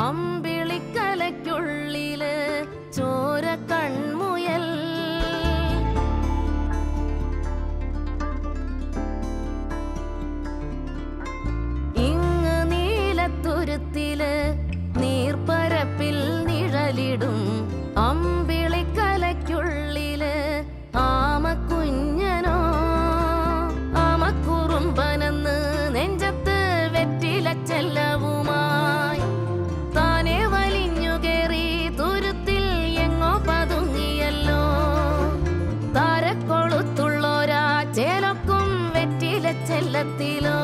അമ്പിളിക്കലയ്ക്കുള്ളില് ചോര കൺമുയൽ. ഇങ്ങ് നീലത്തുരുത്തില് നീർപ്പരപ്പിൽ നിഴലിടും അമ്പിളിക്കലയ്ക്കുള്ളില് ആമക്കുഞ്ഞനോ ആമക്കുറുമ്പനെന്ന് നെഞ്ചത്ത് വെറ്റില ചെല്ലവുമായി താനെ വലിഞ്ഞു കേറി തുരുത്തിൽ എങ്ങോ പതുങ്ങിയല്ലോ. താരക്കൊളുത്തുള്ളോരാ ചേലൊക്കും വെറ്റില ചെല്ലത്തിലോ.